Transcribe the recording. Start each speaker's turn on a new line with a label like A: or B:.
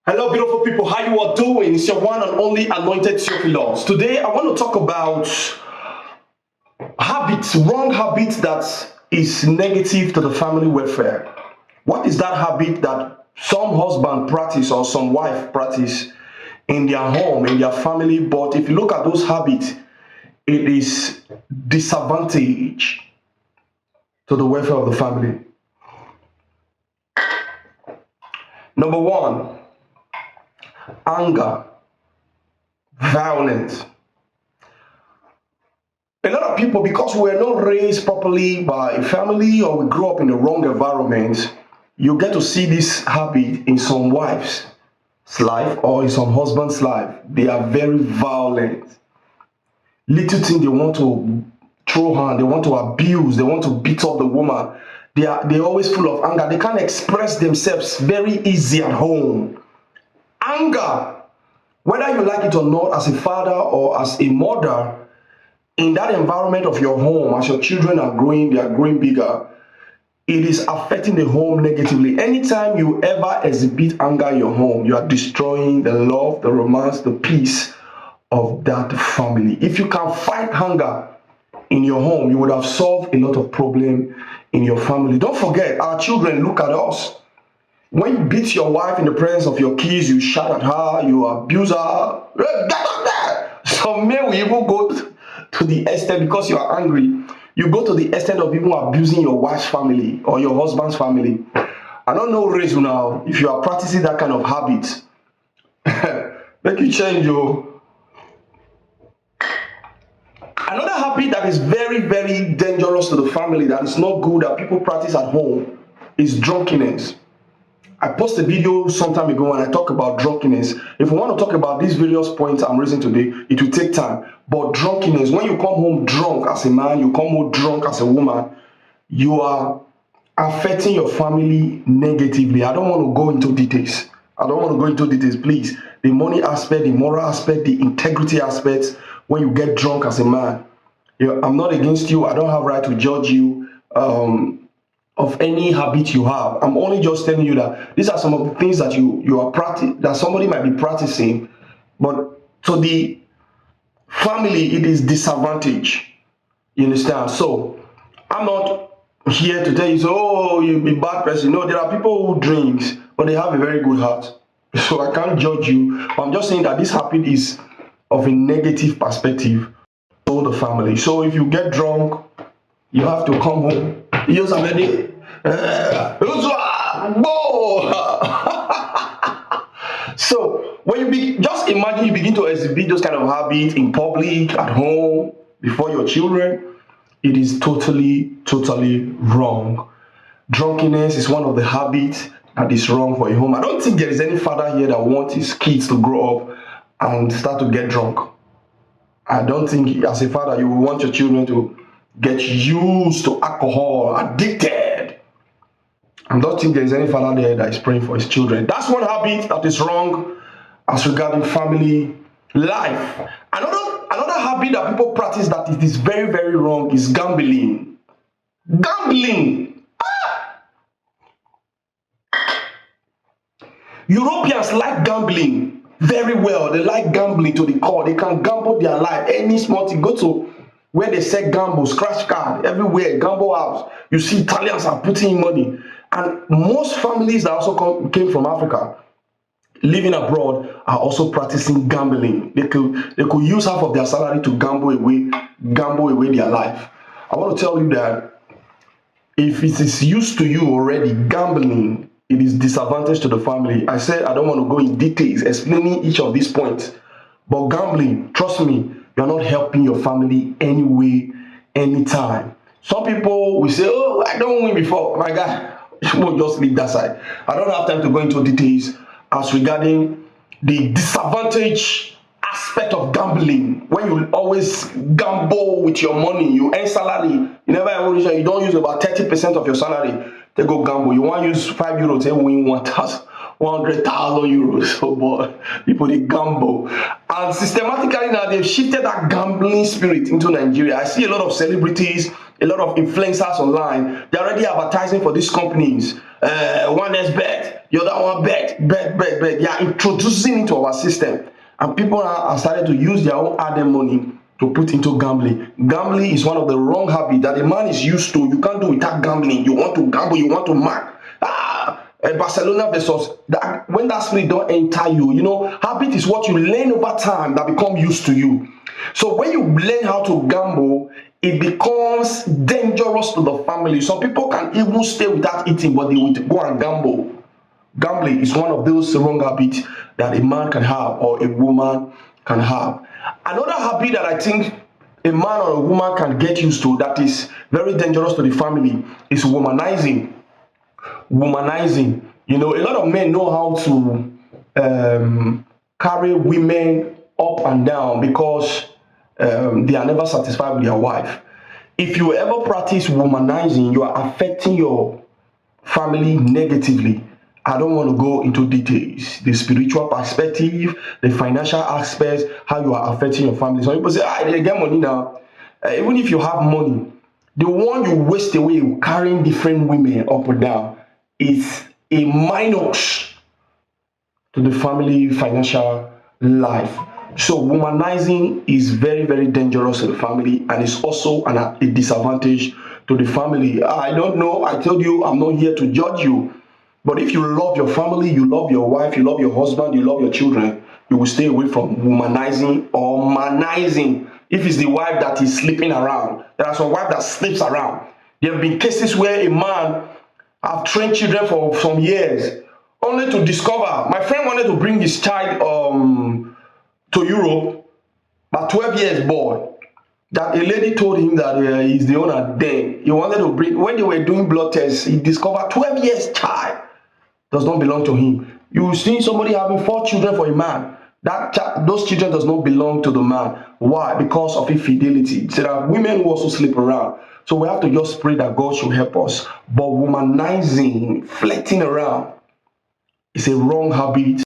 A: Hello, beautiful people. How you are doing? It's your one and only Anointed Theo. Today, I want to talk about habits, wrong habits that is negative to the family welfare. What is that habit that some husband practice or some wife practice in their home, in their family? But if you look at those habits, it is disadvantage to the welfare of the family. Number one, anger, violence. A lot of people, because we're not raised properly by a family or we grew up in the wrong environment, you get to see this habit in some wives' life or in some husband's life. They are very violent. Little thing they want to throw hand, they want to abuse, they want to beat up the woman. They're always full of anger. They can't express themselves very easy at home. Anger, whether you like it or not, as a father or as a mother, in that environment of your home, as your children are growing, they are growing bigger, it is affecting the home negatively. Anytime you ever exhibit anger in your home, you are destroying the love, the romance, the peace of that family. If you can fight anger in your home, you would have solved a lot of problem in your family. Don't forget, our children look at us. When you beat your wife in the presence of your kids, you shout at her, you abuse her. Get up there! Some men will even go to the extent, because you are angry, you go to the extent of even abusing your wife's family or your husband's family. I don't know reason now. If you are practicing that kind of habit, make you change your. Another habit that is very, very dangerous to the family, that is not good, that people practice at home, is drunkenness. I posted a video some time ago and I talk about drunkenness. If we want to talk about these various points I'm raising today, it will take time. But drunkenness, when you come home drunk as a man, you come home drunk as a woman, you are affecting your family negatively. I don't want to go into details. Please. The money aspect, the moral aspect, the integrity aspects, when you get drunk as a man. I'm not against you. I don't have right to judge you. Of any habit you have. I'm only just telling you that these are some of the things that you are practicing, that somebody might be practicing, but to the family it is disadvantage. You understand? So I'm not here to tell you, so oh, you'll be a bad person. No, there are people who drink, but they have a very good heart. So I can't judge you. I'm just saying that this habit is of a negative perspective to the family. So if you get drunk, you have to come home. Use a many. So when just imagine you begin to exhibit those kind of habits in public, at home, before your children, it is totally wrong. Drunkenness is one of the habits that is wrong for a home. I don't think there is any father here that wants his kids to grow up and start to get drunk. I don't think as a father you will want your children to get used to alcohol, addicted. I don't think there is any father there that is praying for his children. That's one habit that is wrong as regarding family life. Another habit that people practice that it is very, very wrong is gambling. Gambling. Europeans like gambling very well. They like gambling to the core. They can gamble their life. Any small thing, go to where they sell gamble, scratch card, everywhere, gamble house. You see Italians are putting in money. And most families that also came from Africa, living abroad, are also practicing gambling. They could use half of their salary to gamble away their life. I want to tell you that if it is used to you already, gambling, it is disadvantage to the family. I said I don't want to go in details explaining each of these points. But gambling, trust me, you're not helping your family anyway, anytime. Some people will say, oh, I don't win before. My God, we'll just leave that side. I don't have time to go into details as regarding the disadvantage aspect of gambling. When you always gamble with your money, you earn salary, you don't use about 30% of your salary. They go gamble. You want to use €5, they win 100,000 euros. So, boy, people they gamble, and systematically now they've shifted that gambling spirit into Nigeria. I see a lot of celebrities, a lot of influencers online. They're already advertising for these companies. 1xBet, The other one bet. They are introducing into our system, and people are starting to use their own added money to put into gambling. Gambling is one of the wrong habits that a man is used to. You can't do without gambling. You want to gamble, you want to mark. Barcelona versus that, when that spirit don't enter you, habit is what you learn over time that become used to you. So when you learn how to gamble, it becomes dangerous to the family. Some people can even stay without eating, but they will go and gamble. Gambling is one of those wrong habits that a man can have or a woman can have. Another habit that I think a man or a woman can get used to that is very dangerous to the family is womanizing. Womanizing. A lot of men know how to carry women up and down because they are never satisfied with their wife. If you ever practice womanizing, you are affecting your family negatively. I don't want to go into details, the spiritual perspective, the financial aspects, how you are affecting your family. Some people say, they get money now. Even if you have money, the one you waste away carrying different women up and down is a minus to the family financial life. So womanizing is very, very dangerous to the family, and it's also a disadvantage to the family. I don't know. I told you I'm not here to judge you. But if you love your family, you love your wife, you love your husband, you love your children, you will stay away from womanizing or manizing. If it's the wife that is sleeping around, there are some wives that sleeps around. There have been cases where a man have trained children for some years, only to discover. My friend wanted to bring his child to Europe, but 12 years boy. That a lady told him that he's the owner. Then he wanted to bring. When they were doing blood tests, he discovered 12 years child does not belong to him. You see somebody having 4 children for a man. Those children does not belong to the man. Why? Because of infidelity. So there are women who also sleep around. So we have to just pray that God should help us. But womanizing, flirting around, is a wrong habit